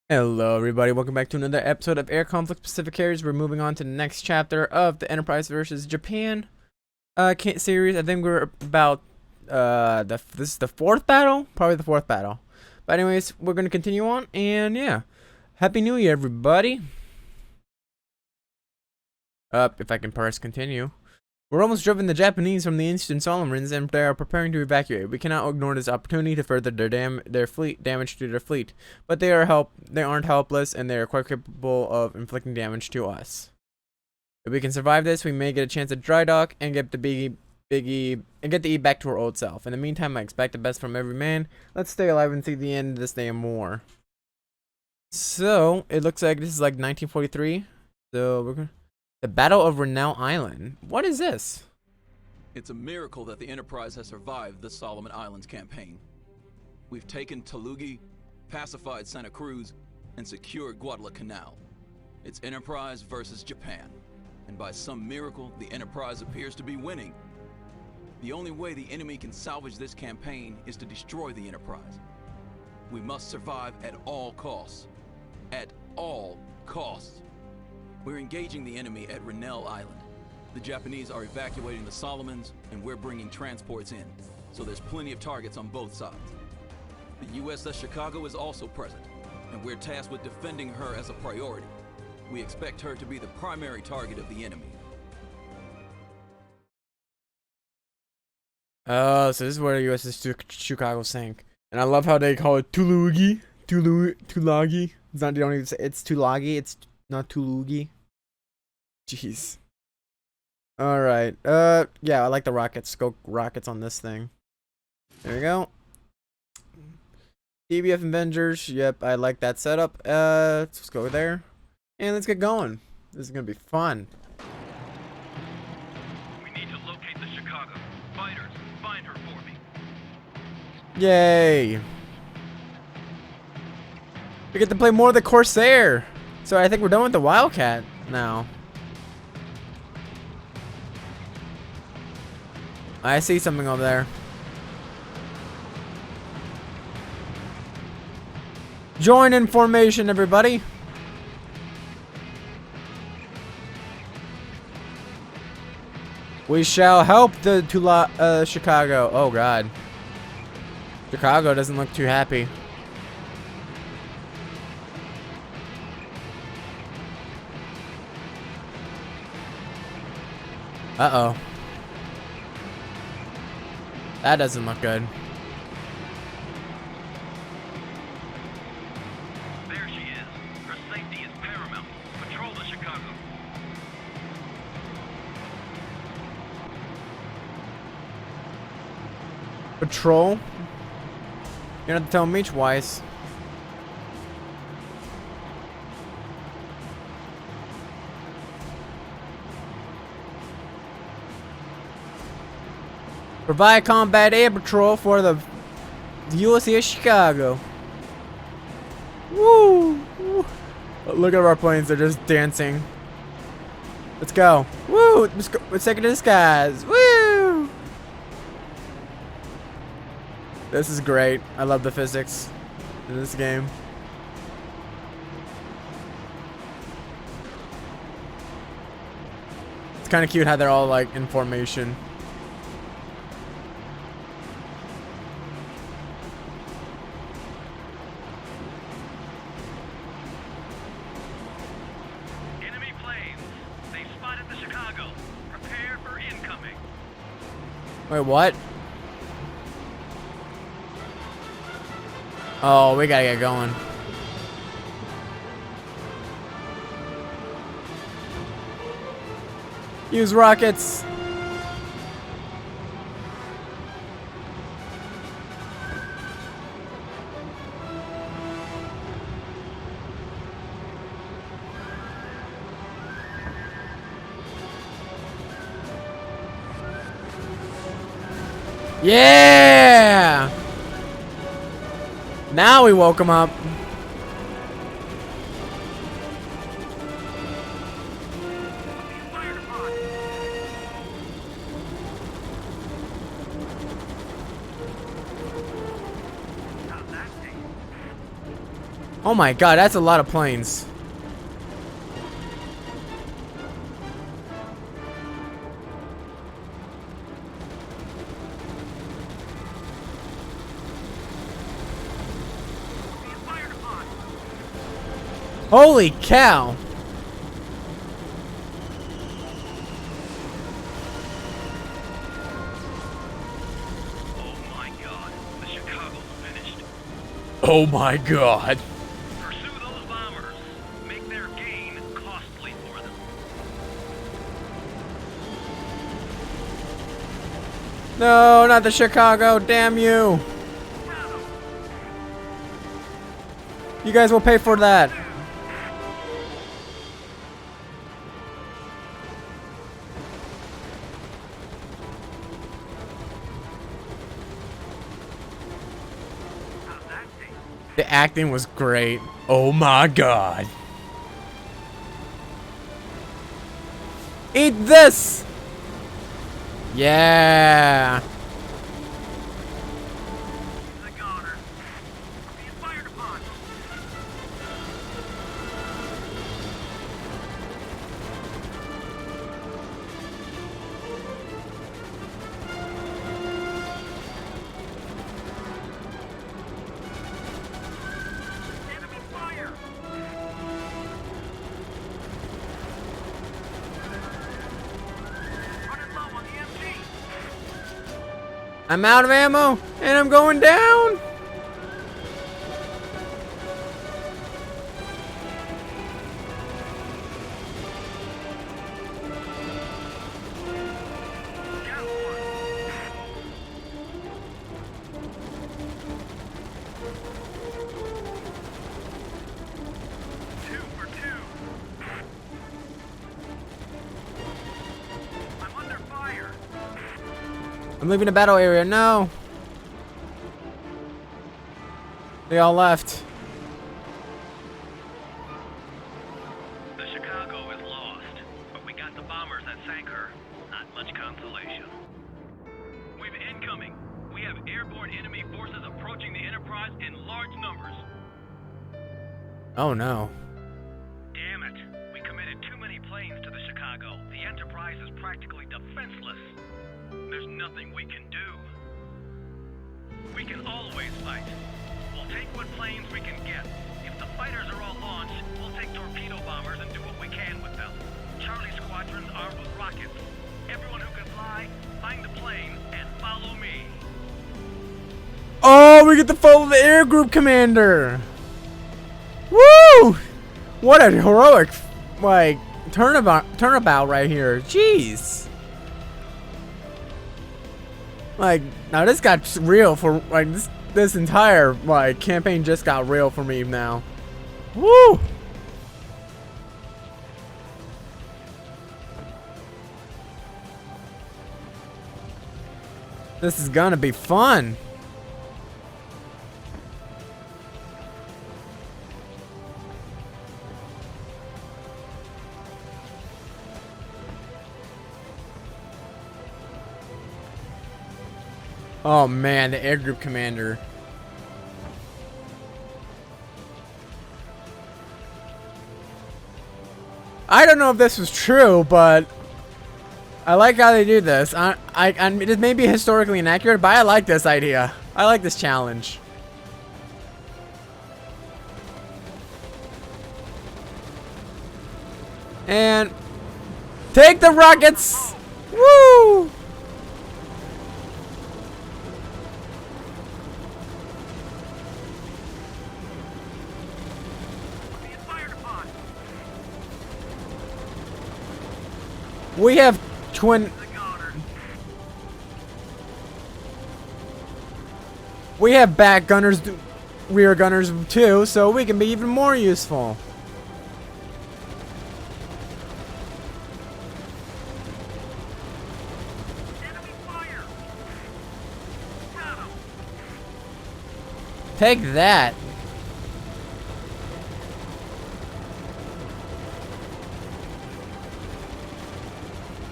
Hello everybody, welcome back to another episode of Air Conflict Pacific Carriers. We're moving on to the next chapter of the Enterprise versus Japan series. I think we're about this is the fourth battle? Probably the fourth battle. But anyways, we're gonna continue on, and yeah. Happy New Year everybody. If I can press continue. We're almost driven the Japanese from the Eastern Solomons, and they are preparing to evacuate. We cannot ignore this opportunity to further their fleet damage to their fleet. But they aren't helpless, and they are quite capable of inflicting damage to us. If we can survive this, we may get a chance at dry dock and get the E back to our old self. In the meantime, I expect the best from every man. Let's stay alive and see the end of this day and more. So it looks like this is like 1943. So we're gonna. The Battle of Rennel Island. What is this? It's a miracle that the Enterprise has survived the Solomon Islands campaign. We've taken Talugi, pacified Santa Cruz, and secured Guadalcanal. It's Enterprise versus Japan. And by some miracle, the Enterprise appears to be winning. The only way the enemy can salvage this campaign is to destroy the Enterprise. We must survive at all costs. At all costs. We're engaging the enemy at Rennel Island. The Japanese are evacuating the Solomons, and we're bringing transports in, so there's plenty of targets on both sides. The USS Chicago is also present, and we're tasked with defending her as a priority. We expect her to be the primary target of the enemy. Oh, so this is where the USS Chicago sank. And I love how they call it Tulagi. Tulagi. It's not, they don't even say it's Tulagi, it's not Tulugi. Jeez. Alright. Yeah, I like the rockets. Go rockets on this thing. There we go. DBF Avengers. Yep, I like that setup. Let's go there. And let's get going. This is gonna be fun. We need to locate the Chicago. Fighters, find her for me. Yay. We get to play more of the Corsair. So I think we're done with the Wildcat now. I see something over there. Join in formation, everybody. We shall help the Chicago. Oh God. Chicago doesn't look too happy. Uh-oh. That doesn't look good. There she is. Her safety is paramount. Patrol the Chicago. Patrol? You don't have to tell me twice. Provide combat air patrol for the USS Chicago. Woo! Woo. Look at our planes, they're just dancing. Let's go. Woo! Let's take it to the skies. Woo! This is great. I love the physics in this game. It's kind of cute how they're all like in formation. Wait, what? Oh, we gotta get going. Use rockets. Yeah! Now we woke him up. Oh my god, that's a lot of planes. Holy cow! Oh my god, the Chicago's finished. Oh my god. Pursue those bombers. Make their gain costly for them. No, not the Chicago, damn you. You guys will pay for that. The acting was great. Oh my god. Eat this! Yeah. The goners. Being fired upon. Enemy fire. Running low on the MG. I'm out of ammo and I'm going down. Got one. Two for two. I'm under fire. I'm leaving the battle area. No. They all left. The Chicago is lost, but we got the bombers that sank her. Not much consolation. We've incoming. We have airborne enemy forces approaching the Enterprise in large numbers. Oh no. Damn it. We committed too many planes to the Chicago. The Enterprise is practically defenseless. There's nothing we can do. We can always fight. We'll take what planes we can get. If the fighters are all launched, we'll take torpedo bombers and do what we can with them. Charlie Squadron's armed with rockets. Everyone who can fly, find the plane and follow me. Oh, we get to follow the air group commander. Woo! What a heroic, like, turnabout right here. Jeez. Like, now this got real for, like, this entire, like, campaign just got real for me now. Woo! This is gonna be fun. Oh man, the air group commander. I don't know if this was true, but I like how they do this. It may be historically inaccurate, but I like this idea. I like this challenge. And take the rockets! Woo! Being fired upon. We have twin. The goners. We have back gunners, rear gunners too, so we can be even more useful. Enemy fire. Got him. Take that.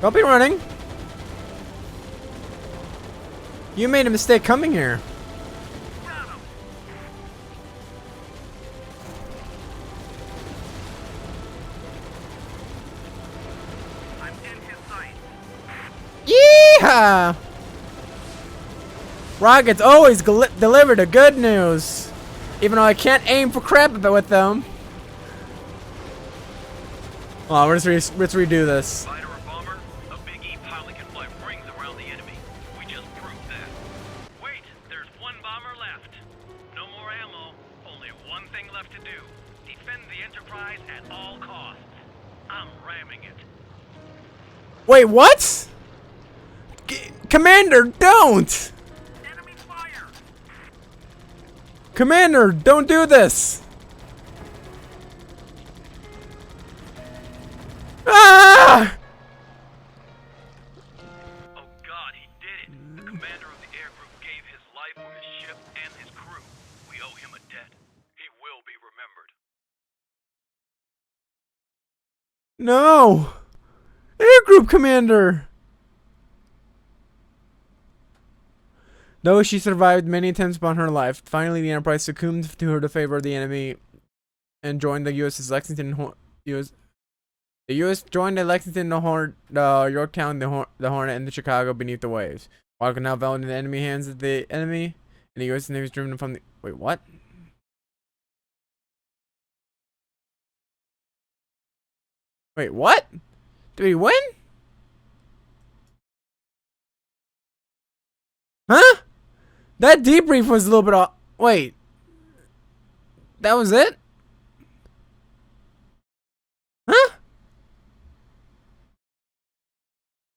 Don't be running. You made a mistake coming here. Got him. Rockets always deliver the good news, even though I can't aim for crap with them. Well, let's redo this. Fighter or bomber, a Big E pilot can fly rings around the enemy. We just proved that. Wait, there's one bomber left. No more ammo, only one thing left to do. Defend the Enterprise at all costs. I'm ramming it. Wait, what? Commander, don't! Enemy fire! Commander, don't do this! Ah! Oh God, he did it. The commander of the air group gave his life for his ship and his crew. We owe him a debt. He will be remembered. No! Air group commander! Though she survived many attempts upon her life, finally the Enterprise succumbed to the favor of the enemy and joined the USS Lexington. The U.S. joined the Lexington, the Yorktown, the Hornet, and the Chicago beneath the waves. While now fell into the enemy hands of the enemy, and the U.S. Navy was driven from the. Wait, what? Wait, what? Did we win? Huh? That debrief was a little bit off. Wait. That was it? Huh?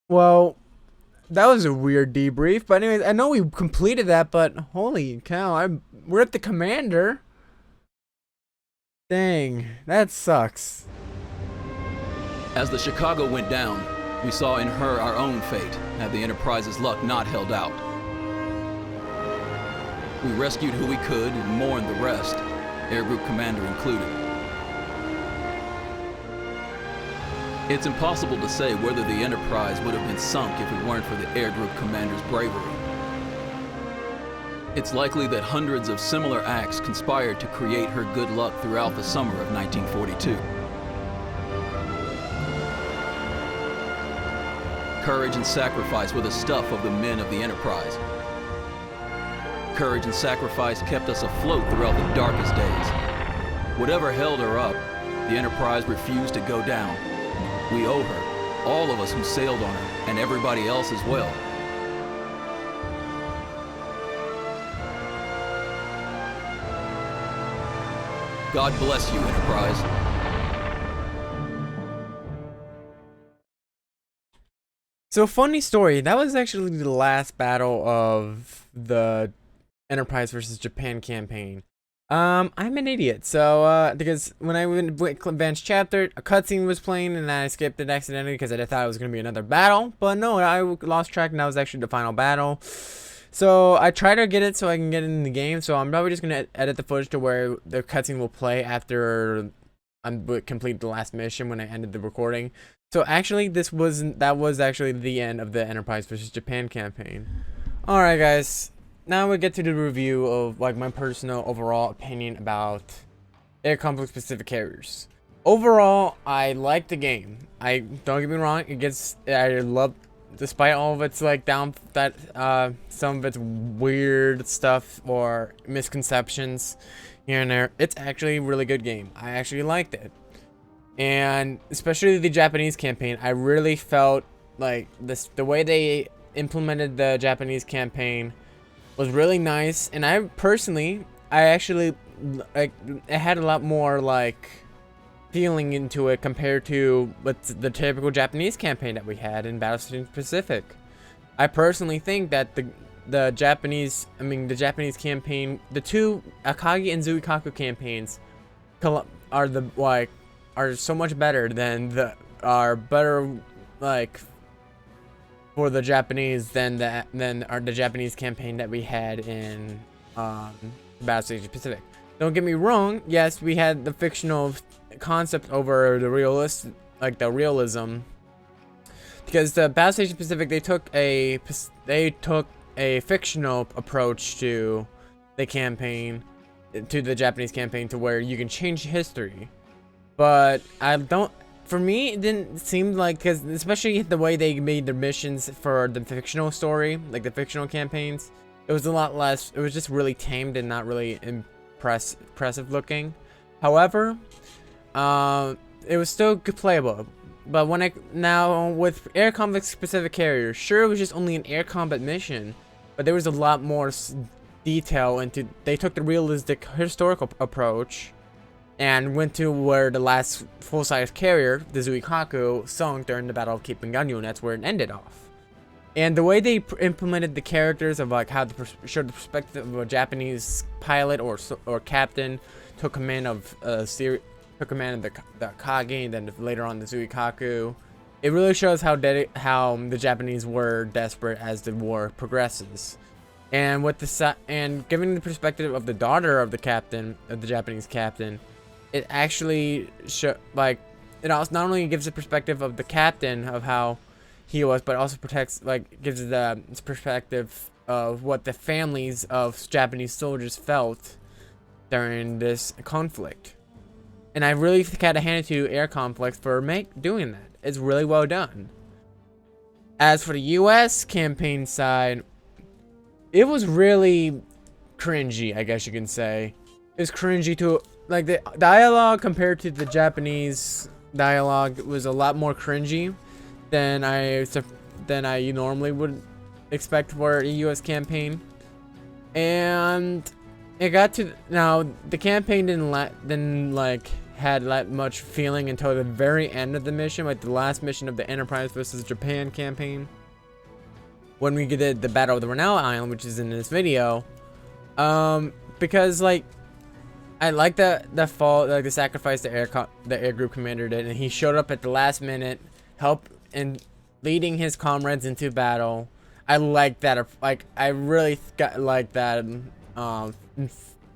Well, that was a weird debrief. But anyways, I know we completed that, but holy cow, we're at the commander. Dang, that sucks. As the Chicago went down, we saw in her our own fate, had the Enterprise's luck not held out. We rescued who we could and mourned the rest, Air Group Commander included. It's impossible to say whether the Enterprise would have been sunk if it weren't for the Air Group Commander's bravery. It's likely that hundreds of similar acts conspired to create her good luck throughout the summer of 1942. Courage and sacrifice were the stuff of the men of the Enterprise. Courage and sacrifice kept us afloat throughout the darkest days. Whatever held her up, the Enterprise refused to go down. We owe her, all of us who sailed on her, and everybody else as well. God bless you, Enterprise. So, funny story, that was actually the last battle of the Enterprise versus Japan campaign. I'm an idiot, so, because when I went advanced chapter, a cutscene was playing, and I skipped it accidentally because I thought it was going to be another battle, but no, I lost track, and that was actually the final battle. So, I try to get it so I can get it in the game, so I'm probably just going to edit the footage to where the cutscene will play after I complete the last mission when I ended the recording. So actually, that was actually the end of the Enterprise versus Japan campaign. Alright guys, now we get to the review of like my personal overall opinion about air conflict specific carriers. Overall, I like the game. Don't get me wrong, I love, despite all of its like some of its weird stuff or misconceptions here and there, it's actually a really good game. I actually liked it. And especially the Japanese campaign, I really felt like the way they implemented the Japanese campaign was really nice. And I actually like it had a lot more like feeling into it compared to the typical Japanese campaign that we had in Battlestar Pacific. I personally think that the Japanese campaign, the two Akagi and Zuikaku campaigns are so much better than the Japanese than the Japanese campaign that we had in Battlestar Pacific. Don't get me wrong, yes, we had the fictional concept over the realism, because the Battlestar Pacific they took a fictional approach to the campaign, to the Japanese campaign, to where you can change history. But for me, it didn't seem like, because especially the way they made their missions for the fictional story, like the fictional campaigns, it was a lot less. It was just really tamed and not really impressive looking. However, it was still good playable. But now with air conflict specific carriers, sure, it was just only an air combat mission, but there was a lot more detail into. They took the realistic historical approach and went to where the last full-size carrier, the Chicago, sunk during the Battle of Cape Engano, and that's where it ended off. And the way they implemented the characters of like how they showed the perspective of a Japanese pilot or captain took command of the Kage, and then later on the Zuikaku. It really shows how the Japanese were desperate as the war progresses. And with and giving the perspective of the daughter of the captain, of the Japanese captain, it actually it also not only gives the perspective of the captain of how he was, but also gives the perspective of what the families of Japanese soldiers felt during this conflict. And I really gotta hand it to Air Conflict for doing that. It's really well done. As for the U.S. campaign side, it was really cringy, I guess you can say. It was cringy to, like, the dialogue compared to the Japanese dialogue was a lot more cringy than I normally would expect for a U.S. campaign. And it got to, now the campaign didn't had that much feeling until the very end of the mission, like the last mission of the Enterprise versus Japan campaign, when we did the Battle of the Rennel Island, which is in this video. Because like I like the sacrifice the air group commander did, and he showed up at the last minute, help in leading his comrades into battle. I like that. Like, I really got like that.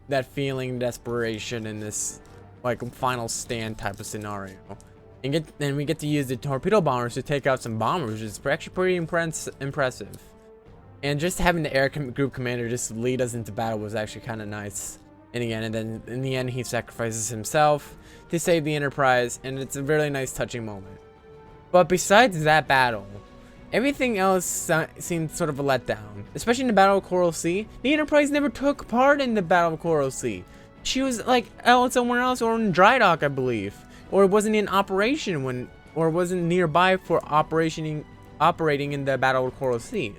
That feeling, desperation in this like final stand type of scenario, and we get to use the torpedo bombers to take out some bombers, which is actually pretty impressive. And just having the air group commander just lead us into battle was actually kind of nice. And again, and then in the end, he sacrifices himself to save the Enterprise, and it's a really nice, touching moment. But besides that battle, everything else seemed sort of a letdown, especially in the Battle of Coral Sea. The Enterprise never took part in the Battle of Coral Sea. She was like out somewhere else, or in dry dock, I believe, or it wasn't in operation or wasn't nearby for operating in the Battle of Coral Sea.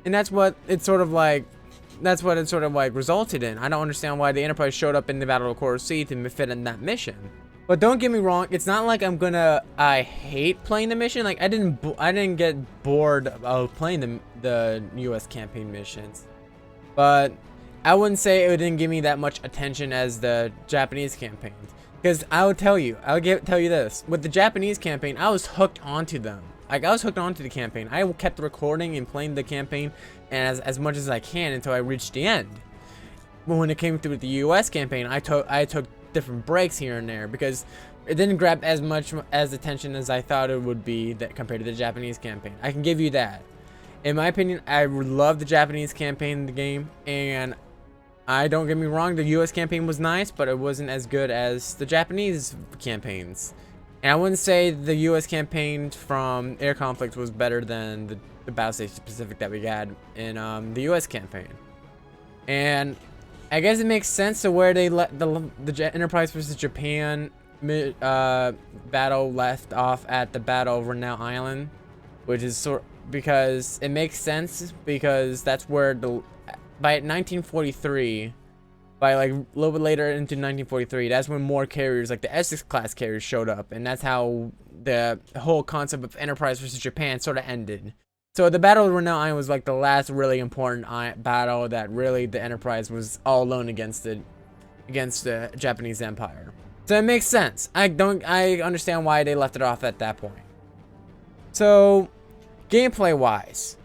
And that's what it sort of like resulted in. I don't understand why the Enterprise showed up in the Battle of Coral Sea to fit in that mission. But don't get me wrong, it's not like I hate playing the mission. Like, I didn't get bored of playing the US campaign missions. But I wouldn't say it didn't give me that much attention as the Japanese campaign. Because I'll tell you this. With the Japanese campaign, I was hooked onto them. Like, I was hooked onto the campaign. I kept recording and playing the campaign and as much as I can until I reached the end. But when it came through the US campaign, I took different breaks here and there because it didn't grab as much as attention as I thought it would be compared to the Japanese campaign. I can give you that. In my opinion, I love the Japanese campaign in the game, and don't get me wrong, the US campaign was nice, but it wasn't as good as the Japanese campaigns. And I wouldn't say the US campaign from Air Conflict was better than the Battle Station Pacific that we had in the US campaign. And I guess it makes sense to where they let the Enterprise versus Japan battle left off at the Battle of Rennel Island, which is because it makes sense, because that's where by 1943, by like a little bit later into 1943, that's when more carriers like the Essex class carriers showed up, and that's how the whole concept of Enterprise versus Japan sort of ended. So the Battle of Rennel Island was like the last really important battle that really the Enterprise was all alone against the Japanese Empire. So it makes sense. I understand why they left it off at that point. So gameplay wise,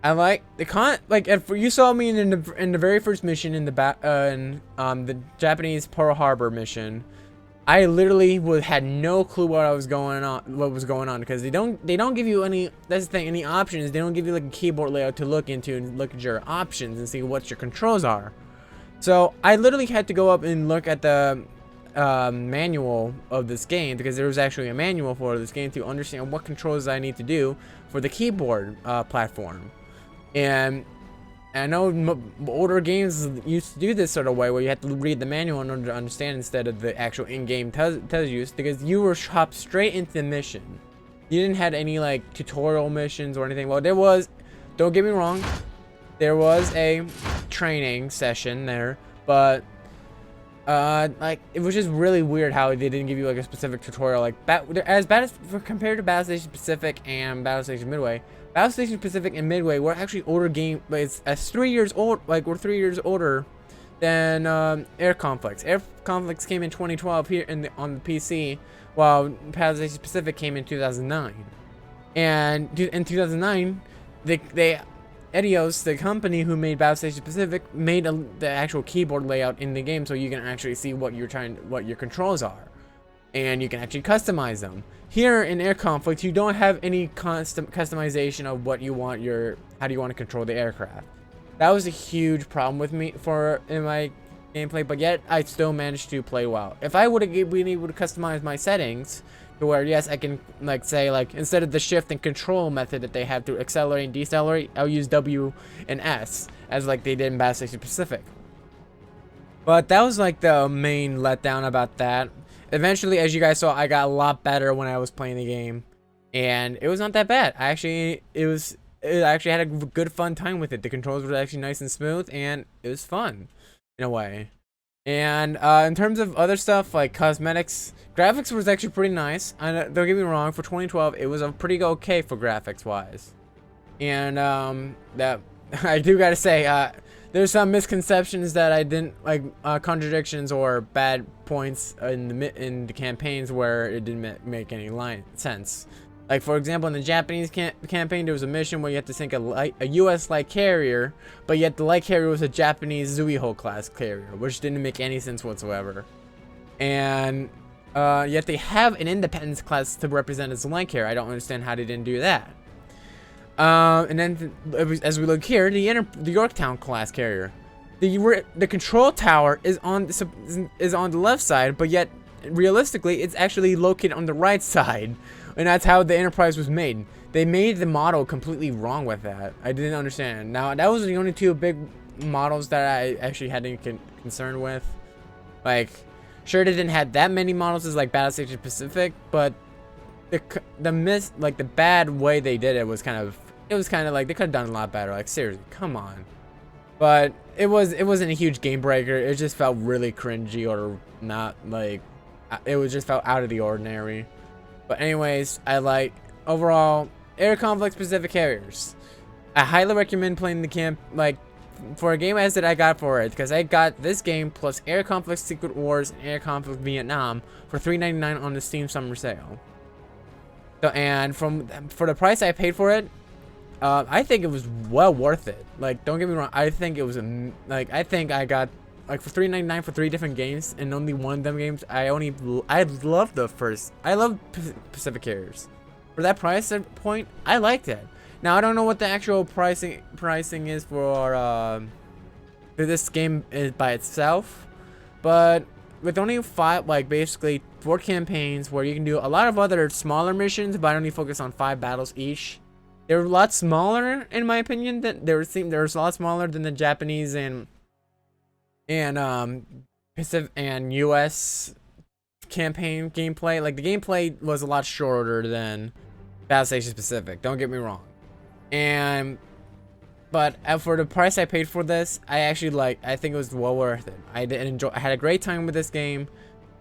I like if you saw me in the very first mission in the Japanese Pearl Harbor mission. I literally had no clue what was going on because they don't give you any. That's the thing, any options. They don't give you like a keyboard layout to look into and look at your options and see what your controls are. So I literally had to go up and look at the manual of this game, because there was actually a manual for this game to understand what controls I need to do for the keyboard platform. And I know older games used to do this sort of way, where you had to read the manual in order to understand instead of the actual in-game tells you, because you were hopped straight into the mission. You didn't have any like tutorial missions or anything. Well, there was, don't get me wrong, there was a training session there, but like it was just really weird how they didn't give you like a specific tutorial. Like compared to Battle Station Pacific and Battle Station Midway, Battle Station Pacific and Midway were actually older game, but it's 3 years old. Like we're 3 years older than Air Conflicts. Air Conflicts came in 2012 here on the PC, while Battle Station Pacific came in 2009. And in 2009, they Edios, the company who made Battle Station Pacific, made the actual keyboard layout in the game, so you can actually see what your controls are, and you can actually customize them. Here in Air Conflict, you don't have any customization of what you want how do you want to control the aircraft. That was a huge problem with me in my gameplay, but yet I still managed to play well. If I would have been able to customize my settings to where, yes, I can like say like instead of the shift and control method that they have to accelerate and decelerate, I'll use W and S as like they did in Battle Station Pacific. But that was like the main letdown about that. Eventually, as you guys saw, I got a lot better when I was playing the game, and it was not that bad. I actually had a good fun time with it. The controls were actually nice and smooth, and it was fun in a way. And in terms of other stuff like cosmetics, graphics was actually pretty nice. Don't get me wrong, for 2012 it was a pretty okay for graphics wise. And that I do gotta say, there's some misconceptions that I didn't like, contradictions or bad points in the campaigns where it didn't make any sense. Like, for example, in the Japanese campaign, there was a mission where you had to sink a U.S. light carrier, but yet the light carrier was a Japanese Zuiho class carrier, which didn't make any sense whatsoever. And yet they have an Independence class to represent as a light carrier. I don't understand how they didn't do that. And then, as we look here, the Yorktown class carrier, the control tower is on the left side, but yet realistically, it's actually located on the right side. And that's how the Enterprise was made. They made the model completely wrong with that. I didn't understand. Now, that was the only two big models that I actually had any concern with. Like, sure, they didn't have that many models as like Battle Station Pacific, but the bad way they did it was kind of like they could have done a lot better. Like, seriously, come on. But it wasn't a huge game breaker. It just felt really cringy, or not, like it was just felt out of the ordinary. But anyways, overall, Air Conflict Pacific Carriers. I highly recommend playing the for a game as that I got for it, because I got this game plus Air Conflict Secret Wars and Air Conflict Vietnam for $3.99 on the Steam Summer Sale. So, and for the price I paid for it, I think it was well worth it. Like, don't get me wrong, I think it was I think I got like for $3.99 for 3 different games, and only one of them games I love Pacific Carriers. For that price point, I liked it. Now I don't know what the actual pricing is for this game by itself, but with only 5, like basically 4 campaigns where you can do a lot of other smaller missions, but only focus on 5 battles each. They're a lot smaller, in my opinion. They're a lot smaller than the Japanese and Pacific and US campaign gameplay. Like, the gameplay was a lot shorter than Battle Station Pacific, don't get me wrong. But for the price I paid for this, I think it was well worth it. I had a great time with this game,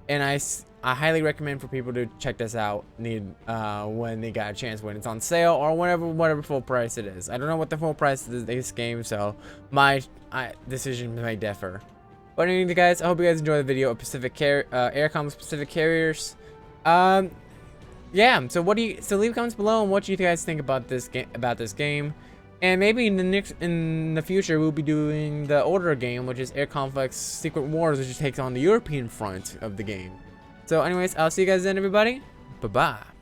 and I highly recommend for people to check this out when they got a chance, when it's on sale, or whatever full price it is. I don't know what the full price is this game, so my decision may differ. But anyway, guys, I hope you guys enjoyed the video of Air Conflict Pacific Carriers. Yeah. So leave comments below on what you guys think about this game, and maybe in the future we'll be doing the older game, which is Air Conflict Secret Wars, which takes on the European front of the game. So, anyways, I'll see you guys then, everybody. Bye bye.